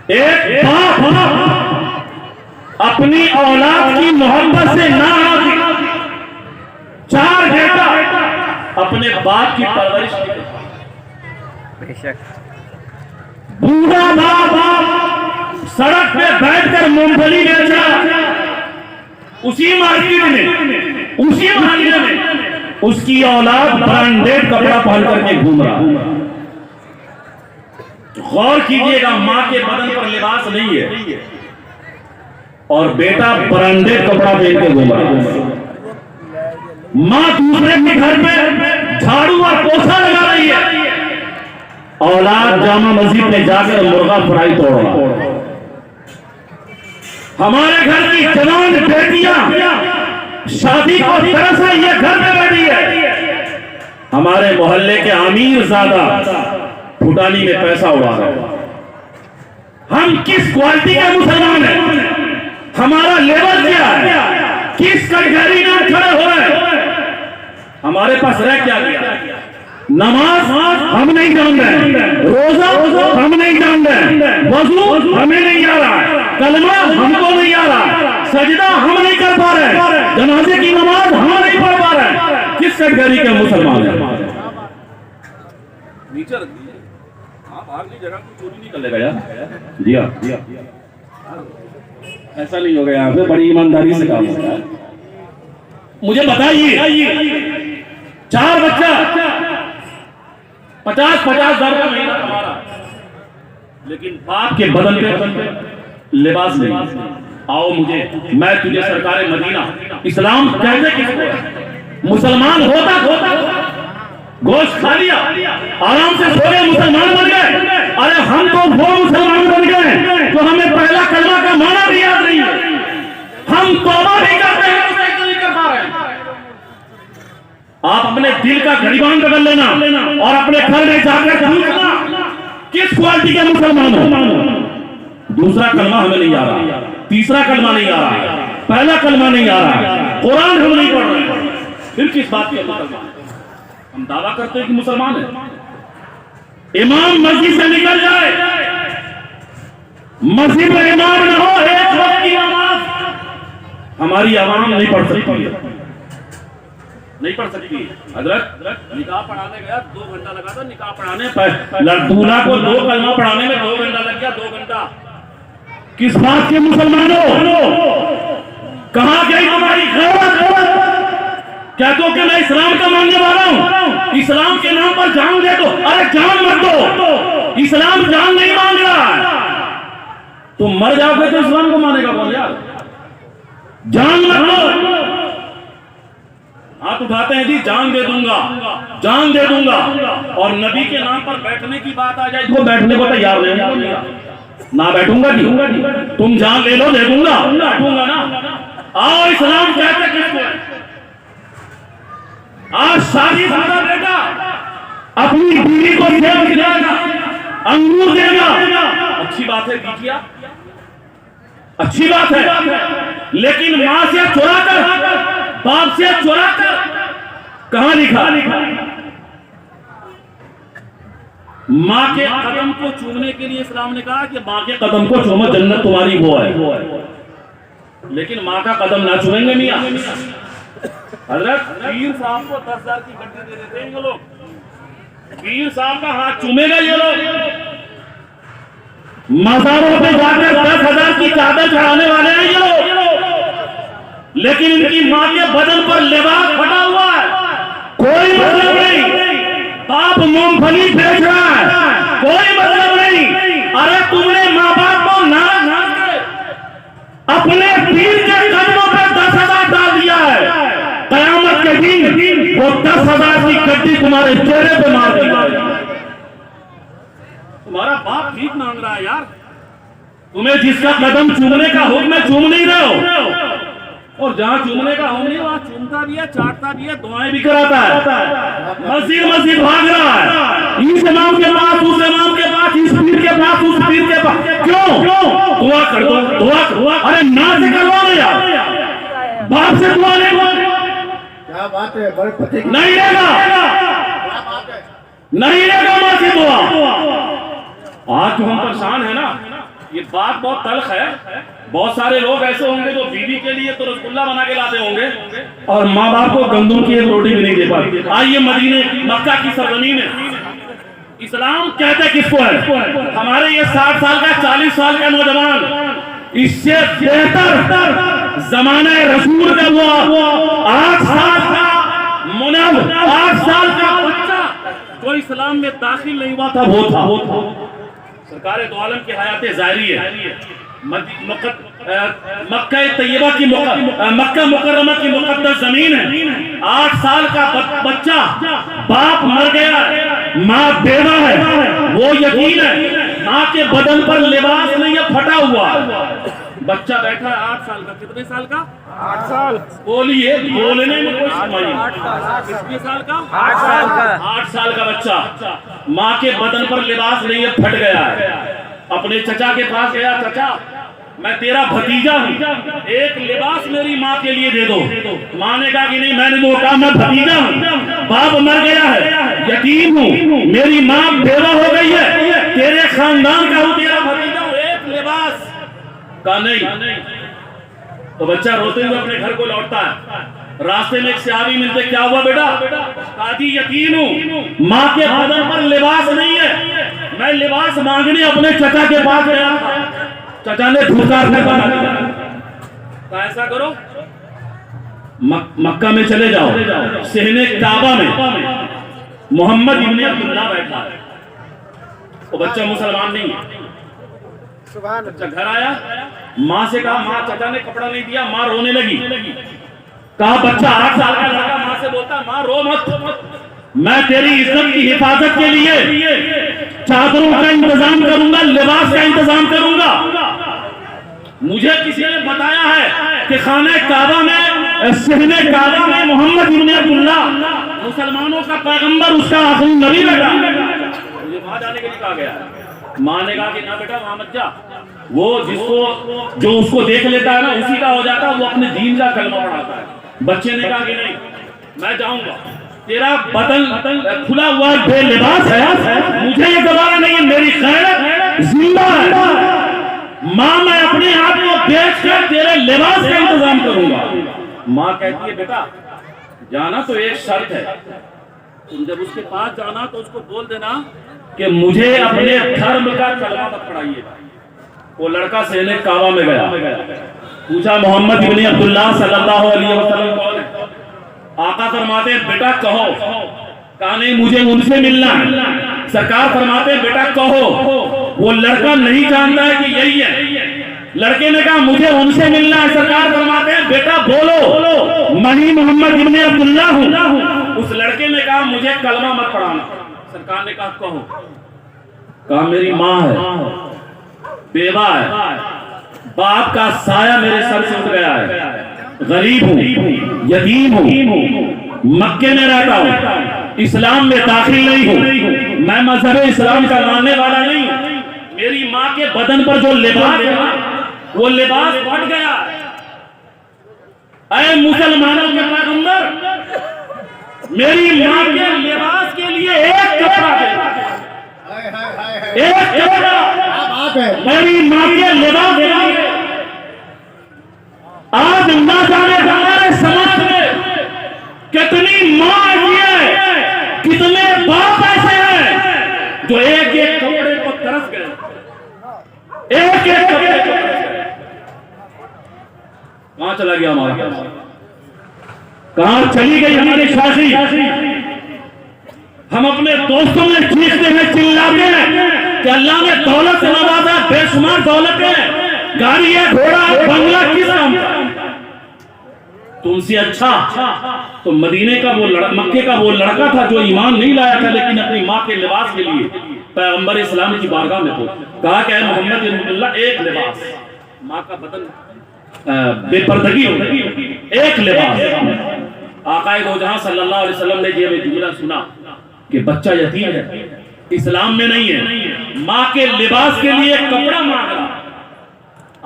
एक बाप अपनी औलाद की मोहब्बत से ना आती, 4 बेटा अपने बाप की परवरिश नहीं करता। बेशक बूढ़ा बाप सड़क पे बैठकर मूंगफली बेचा, उसी मार्केट में, उसी मोहल्ले में उसकी औलाद ब्रांडेड कपड़ा पहन करके घूम रहा। गौर कीजिएगा, मां के बदन पर लिबास नहीं है और बेटा ब्रांडेड कपड़ा पहन के घूम रहा। मां दूसरे के घर में झाड़ू और पोछा लगा रही है, औलाद जामा मस्जिद में जाकर मुर्गा फ्राई तोड़ रहा। हमारे घर की जवान बेटियां शादी को तरस रही है, घर में बैठी है। हमारे मोहल्ले के अमीर ज़ादा फुटानी में पैसा उड़ा रहे हैं। हम किस क्वालिटी के मुसलमान हैं? हमारा लेवल क्या है? किस कैटेगरी में खड़े हो रहे हैं? हमारे पास रह क्या गया? नमाज हम नहीं जान रहे, रोजा हम नहीं जान रहे, वजू हमें नहीं आ रहा है, कलमा हमको नहीं आ रहा, सजदा हम नहीं कर पा रहे, जनाजे की नमाज हम नहीं पढ़ पा रहे। किस कैटेगरी के मुसलमान हैं? नीचे रख दीजिए, आप आगे जगह को चोरी नहीं कर लेगा यार। दिया ऐसा नहीं होगा, यहाँ पे बड़ी ईमानदारी से काम होता है। मुझे बताइए, 4 बच्चा 50-50 हजार का महीना कमा रहा, लेकिन बाप के बदन पे लिबास नहीं। आओ मैं तुझे सरकारे मदीना, इस्लाम कहते किसको? मुसलमान होता गोश्त खा लिया, आराम से सो गए, मुसलमान बन गए। अरे हम तो वो मुसलमान बन गए तो हमें पहला कलमा का माना भी याद नहीं है। हम तौबा भी करते हैं तो नहीं कर पा रहे। आप अपने दिल का गरीबान बदल लेना और अपने घर में जाकर पूछना किस क्वालिटी के मुसलमान हो। दूसरा कलमा हमें नहीं आ रहा, तीसरा कलमा नहीं आ रहा, पहला कलमा नहीं आ रहा, कुरान हम नहीं पढ़ रहे, फिर किस बात के मुसलमान? हम दावा करते हैं कि मुसलमान है। इमाम मस्जिद से निकल जाए, मस्जिद में इमाम न हो, एक वक्त की नमाज हमारी आवाम नहीं पढ़ सकती है, नहीं पढ़ सकती। हजरत निकाह पढ़ाने गया, 2 घंटा लगा था निकाह पढ़ाने, दूल्हा को 2 कलमा पढ़ाने में 2 घंटा लग गया। 2 घंटा किस बात के मुसलमानों? कहां गई हमारी गैरत? क्या तो कि मैं इस्लाम का मानने वाला हूं, इस्लाम के नाम पर जान दे दो। अरे जान मत दो, इस्लाम जान नहीं मांग रहा है। तुम मर जाओगे तो इस्लाम को मानेगा कौन यार? जान मत दो। हाथ उठाते हैं जी, जान दे दूंगा, जान दे दूंगा, और नबी के नाम पर बैठने की बात आ जाए तो बैठने को तैयार नहीं है। ना बैठूंगा क्यों? तुम जान ले लो, दे दूंगा, बैठूंगा ना। आओ इस्लाम कहते किसको? आज शादीशुदा बेटा अपनी बीवी को सेब खिलाएगा, अंगूर देगा, अच्छी बात है, दीजिए, अच्छी बात है। लेकिन मां से चुरा कर, बाप से चुरा कर, कहां लिखा? मां के कदम को चूमने के लिए इस्लाम ने कहा कि मां के कदम को चूमो, जन्नत तुम्हारी वो है। लेकिन मां का कदम ना चूमेंगे मियां। हजरत पीर साहब को 10,000 की गड्डी दे देते हैं ये लोग, पीर साहब का हाथ चूमेगा ये लोग। मज़ारों पे जाकर 10,000 की चादर चढ़ाने वाले हैं ये लोग, लेकिन इनकी मां के बदन पर लिबास फटा हुआ है, कोई मतलब नहीं। बाप मूंगफली बेच रहा है, कोई मतलब नहीं। अरे तुमने माँ बाप को नाराज कर अपने पीर के कदमों पर 10,000 डाल दिया है। कयामत के दिन वो 10,000 की गड्डी तुम्हारे चेहरे पे मार देगी। तुम्हारा बाप ठीक मांग रहा है यार, तुम्हें जिसका कदम चूमने का हुक्म है चूम नहीं रहे हो, और जहां चूमने का हुक्म नहीं वहां चूमता भी है, चाटता भी है, दुआएं भी कराता है। मस्जिद भाग रहा है, इस इमाम के पास, उस इमाम के पास, इस पीर के पास, उस पीर के पास। क्यों? दुआ कर दो, दुआ। अरे ना से करवा दो यार, बाप से दुआ ले लो। क्या बात है, बड़े पते नहीं लेगा, नहीं लेगा मां से दुआ। आज जो हम परेशान है ना, ये बात बहुत तल्ख है। बहुत सारे लोग ऐसे होंगे जो बीवी के लिए तो रसगुल्ला बना के लाते होंगे और माँ बाप को गंदम की एक रोटी भी नहीं दे पाते। आइए मदीने मक्का की सरजमीन में इस्लाम कहते किसको है? हमारे ये 60 साल का 40 साल का नौजवान इससे बेहतर जमाने रसूल का हुआ 8 साल का मुनव 8 साल का बच्चा जो इस्लाम में दाखिल नहीं हुआ था वो था। सरकार दो आलम की हयात जारी है। मक्का तैयबा की मक्का मुकर्रमा की मुकद्दस जमीन है। 8 साल का बच्चा, बाप मर गया, माँ बेवा है, वो यतीम है, माँ के बदन पर लिबास नहीं है, फटा हुआ बच्चा बैठा है 8 साल का। कितने साल का? 8 साल। बोलिए, बोलने में कोई समझ नहीं। कितने साल का? 8 साल का। 8 साल का बच्चा, माँ के बदन पर लिबास नहीं है, फट गया है। अपने चचा के पास गया, चचा मैं तेरा भतीजा हूँ, एक लिबास मेरी माँ के लिए दे दो। माँ ने कहा कि नहीं, मैंने वो कहा मैं भतीजा हूँ, बाप मर गया है, यतीम हूँ, मेरी माँ बेवा हो गई है, तेरे खानदान का हूँ, तेरा भतीजा हूँ, एक लिबास का नहीं। तो बच्चा रोते हुए अपने घर को लौटता है। रास्ते में एक सहाबी मिलते, क्या हुआ बेटा? काजी यतीम हूँ, माँ के बदन पर लिबास नहीं है, मैं लिबास मांगने अपने चचा के पास गया था, चचा ने धुकार में बना दिया। तो ऐसा करो, मक्का में चले जाओ, सहने काबा में मोहम्मद इब्न अब्दुल्लाह बैठा है। वो बच्चा मुसलमान नहीं है। बच्चा घर आया, माँ से कहा, माँ चचा ने कपड़ा नहीं दिया। माँ रोने लगी। कहा बच्चा 8 साल का लड़का माँ से बोलता, माँ रो मत, मैं तेरी इज्जत की हिफाजत के लिए चादरों का इंतजाम करूंगा, लिबास का इंतजाम करूंगा। मुझे किसी ने बताया है कि खाने काबा में, सहने काबा में मोहम्मद इब्न अब्दुल्लाह मुसलमानों का पैगंबर, उसका आखिरी नबी बेटा। मुझे वहां जाने के लिए कहा गया। माँ ने कहा कि ना बेटा वहां मत जा, वो जिसको जो उसको देख लेता है ना उसी का हो जाता है, वो अपने दीन का कलमा पढ़ाता है। बच्चे ने कहा कि नहीं, मैं जाऊंगा, तेरा बदन खुला हुआ बेलिबास है, मुझे ये गवारा नहीं है, मेरी खैर जिंदा है। माँ मैं अपने आप को बेच कर तेरे लिबास का इंतजाम करूंगा। माँ कहती है बेटा जाना तो एक शर्त है, तुम जब उसके पास जाना तो उसको बोल देना कि मुझे अपने धर्म का कलमा मत पढ़ाइए। वो लड़का सहने काबा में गया, पूछा मोहम्मद इब्न अब्दुल्लाह सल्लल्लाहु अलैहि वसल्लम कौन है? आका फरमाते बेटा कहो। कहा नहीं मुझे उनसे मिलना है। सरकार फरमाते बेटा कहो। वो लड़का नहीं जानता है कि यही है। लड़के ने कहा मुझे उनसे मिलना है। सरकार फरमाते हैं बेटा बोलो, मैं ही मोहम्मद इब्न अब्दुल्लाह हूँ। उस लड़के ने कहा मुझे कलमा मत पढ़ाना। सरकार ने कहा कहो। कहा मेरी माँ है, बेवा है, बाप का साया मेरे सर से उठ गया है, गरीब हूँ, यतीम हूँ, मक्के में रहता हूँ, इस्लाम में दाखिल नहीं हूँ, मैं मजहब इस्लाम का मानने वाला नहीं हूँ। मेरी माँ के बदन पर जो लिबास है वो लिबास फट गया। ऐ मुसलमानों के पैगंबर, मेरी माँ के लिबास के लिए एक कपड़ा दे, एक कपड़ा मेरी माँ के लिबास के लिए। आज ना जाने हमारे समाज में कितनी माँ ऐसी है, कितने बाप ऐसे हैं जो एक एक कपड़े को तरस गए, एक एक कपड़े को तरस गए। कहां चला गया हमारा, कहां चली गई हमारी शादी? हम अपने दोस्तों में चीखते हैं, चिल्लाते हैं कि अल्लाह ने दौलत से नवाजा, बेशुमार दौलत है, गाड़ी है, घोड़ा है, बंगला, किस काम का? तुमसे अच्छा तो मदीने का वो मक्के का वो लड़का था जो ईमान नहीं लाया था, लेकिन अपनी माँ के लिबास के लिए पैगंबर इस्लाम की बारगाह में कहा कि मोहम्मद इब्न अब्दुल्लाह एक लिबास, माँ का बदन बेपर्दगी हो गई, एक लिबास। आकाए दो जहां सल्लल्लाहु अलैहि वसल्लम ने ये जुमला सुना कि बच्चा यतीम है, इस्लाम में नहीं है, माँ के लिबास के लिए कपड़ा मांगा,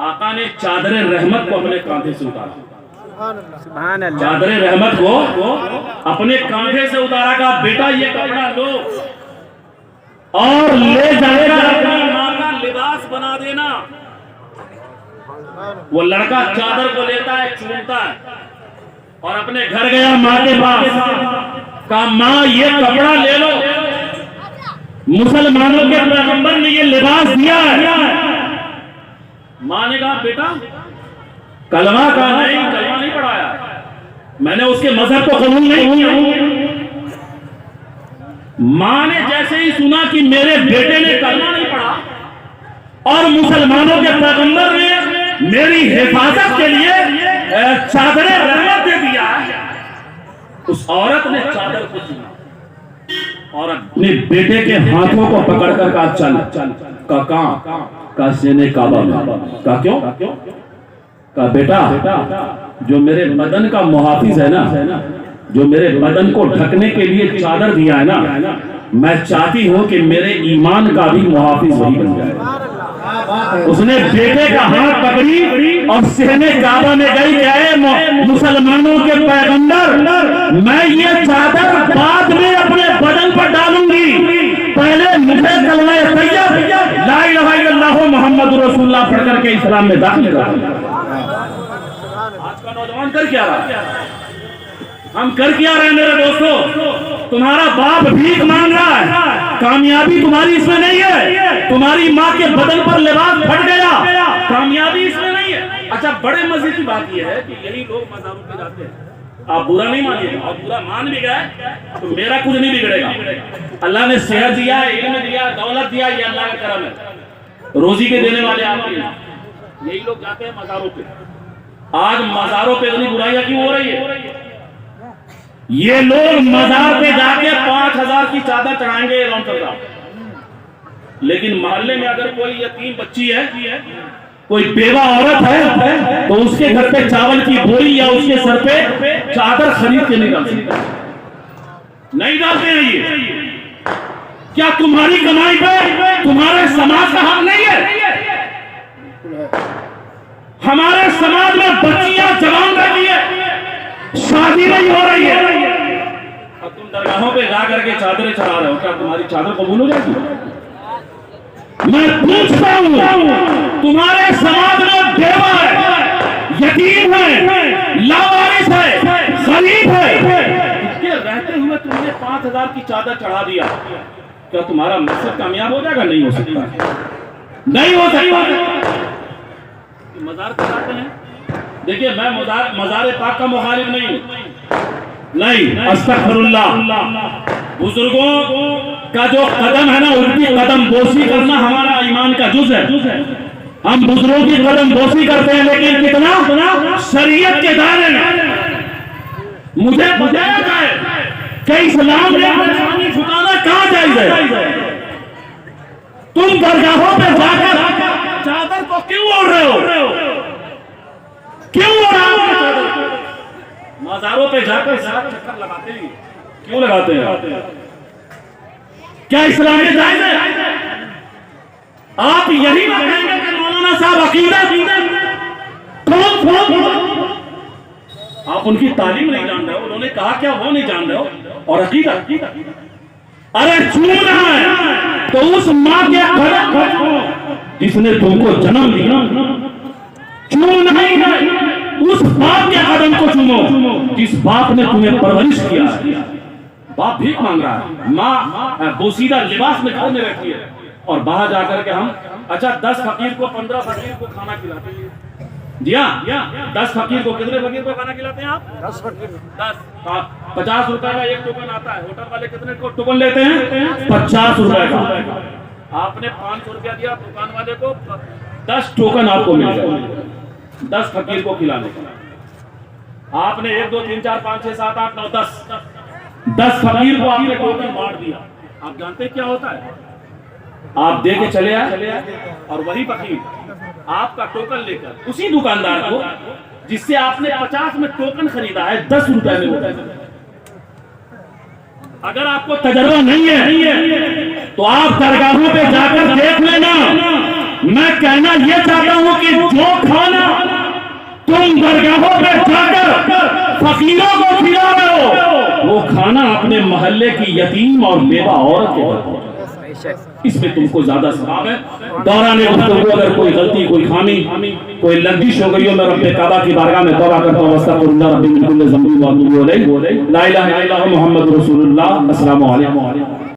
आका ने चादर रहमत को अपने कांधे से उतारा। सुभान अल्लाह। चादर रहमत को अपने कांधे से उतारा का बेटा ये कपड़ा लो और ले जाएगा अपनी वो लड़का चादर को लेता है, चूमता है और अपने घर गया माँ के पास, कहा माँ ये कपड़ा ले लो, मुसलमानों के पैगंबर ने ये लिबास दिया है। माँ ने कहा बेटा कलमा का नहीं, कलमा नहीं पढ़ाया, मैंने उसके मजहब को कबूल नहीं किया। माँ ने जैसे ही सुना कि मेरे बेटे ने कलमा नहीं पढ़ा और मुसलमानों के पैगंबर ने मेरी हिफाजत के लिए चादर रहमत दे दिया, उस औरत ने चादर को चुना और अपने बेटे के हाथों को पकड़कर कहा चल का सीने काबा में। कहा क्यों? कहा बेटा जो मेरे बदन का मुहाफिज है ना, जो मेरे बदन को ढकने के लिए चादर दिया है ना, मैं चाहती हूं कि मेरे ईमान का भी मुहाफिज वही बन जाए। उसने बेटे का हाथ पकड़ी और सहने काबा में गई, क्या मुसलमानों के पैगंबर, मैं ये चादर बाद में अपने बदन पर डालूंगी, पहले मुझे कलमा तैयब ला इलाहा इल्लल्लाह मुहम्मदुर रसूलुल्लाह पढ़ करके इस्लाम में दाखिल कर। आज का नौजवान कर क्या रहा, हम कर क्या रहे हैं मेरे दोस्तों? तुम्हारा बाप भीख मांग रहा है, कामयाबी तुम्हारी इसमें नहीं है। तुम्हारी माँ के बदन पर लिबास फट गया, कामयाबी इसमें नहीं है। अच्छा बड़े मजे की बात यह है कि यही लोग मज़ारों पे जाते हैं। आप बुरा नहीं मानिएगा, और बुरा मान भी गए तो मेरा कुछ नहीं बिगड़ेगा। अल्लाह ने सेहत दिया, इल्म दिया, दौलत दिया, ये अल्लाह का करम है, रोजी के देने वाले आप यही लोग जाते हैं मज़ारों पे। आज मज़ारों पे इतनी बुराइयां क्यों हो रही है? ये लोग मजार पे जाके 5,000 की चादर चढ़ाएंगे लौंडर साहब, लेकिन मोहल्ले में अगर कोई यतीम बच्ची है, कोई बेवा औरत है, तो उसके घर पे चावल की बोरी या उसके सर पे चादर खरीद के नहीं डालते, नहीं डालते हैं। ये क्या तुम्हारी कमाई पे तुम्हारे समाज का हक नहीं है? हमारे समाज में बच्चियां जवान रहती है, शादी नहीं हो रही है, अब तुम दरगाहों पे जा करके चादरें चढ़ा रहे हो, क्या तुम्हारी चादर कबूल हो जाएगी? मैं पूछता हूं, तुम्हारे समाज में बेवा है, यतीम है, लावारिस है, गरीब है, इसके रहते हुए तुमने 5,000 की चादर चढ़ा दिया, क्या तुम्हारा मकसद कामयाब हो जाएगा? नहीं हो सकता, नहीं हो सकता। मजार पे जाते हैं, देखिए मैं मज़ार पाक का मुखालिफ नहीं, अस्तगफिरुल्लाह, बुजुर्गों का जो कदम है ना, उनकी कदम बोसी करना हमारा ईमान का जुज़ है। हम बुजुर्गों की कदम बोसी करते हैं, लेकिन कितना शरीयत के दायरे में। मुझे बताया जाए कि इस्लाम में झुकाना कहाँ जायज़ है? तुम दरगाहों पे जाकर चादर को क्यों ओढ़ रहे हो? क्यों मज़ारों पे जाकर चक्कर लगाते हैं, क्यों लगाते हैं? क्या इस्लाम में जायज़ है? आप यही ना कहेंगे कि मौलाना साहब अकीदा आप उनकी तालीम नहीं जान रहे हो, उन्होंने कहा क्या वो नहीं जान रहे हो, और अकीदा अरे छू रहा है तो उस माँ के जिसने तुमको जन्म दिया, चूम नहीं है, उस बाप के कदम को चूमो जिस बाप ने तुम्हें परवरिश किया। बाप भीख मांग रहा है, माँ बोसीदा लिबास में घर में रहती है, और बाहर जाकर के हम 10 फकीर को 15 फकीर को खाना खिलाते हैं। जी हाँ, 10 फकीर को, कितने फकीर को खाना खिलाते हैं आप? 10 फकीर। 10 50 रुपए का एक टोकन आता है। होटल वाले कितने को टोकन लेते हैं? 50 रुपए का। आपने 500 रुपया दिया दुकान वाले को, 10 टोकन आपको मिल जाएगा 10 फकीर को खिलाने का। आपने 1 2 3 4 5 6 7 8 9 10 फकीर को आपने टोकन बांट दिया। आप जानते हैं क्या होता है? आप दे के चले आए और वही फकीर आपका टोकन लेकर उसी दुकानदार को, जिससे आपने 50 में टोकन खरीदा है, 10 रुपए में होता है। अगर आपको तजर्बा नहीं है तो आप दरगाहों पे जाकर देख लेना। मैं कहना यह चाहता हूं कि जो खाना तुम दरगाहों पे जाकर फकीरों को खिला रहे हो, वो खाना अपने मोहल्ले की यतीम और बेवा औरत को। इसमें तुमको ज्यादा सवाब है। दौरान गुफ्तगू अगर कोई गलती, कोई खामी, कोई लंदिश हो गई हो, मैं रब्बे काबा की बारगाह में तौबा करता हूं। अस्तगफिरुल्लाह रब्बी मिन कुल्ली ज़ंबी व अतूबु इलैह। ला इलाहा इल्लल्लाह मुहम्मदुर रसूलुल्लाह। अस्सलामु अलैकुम।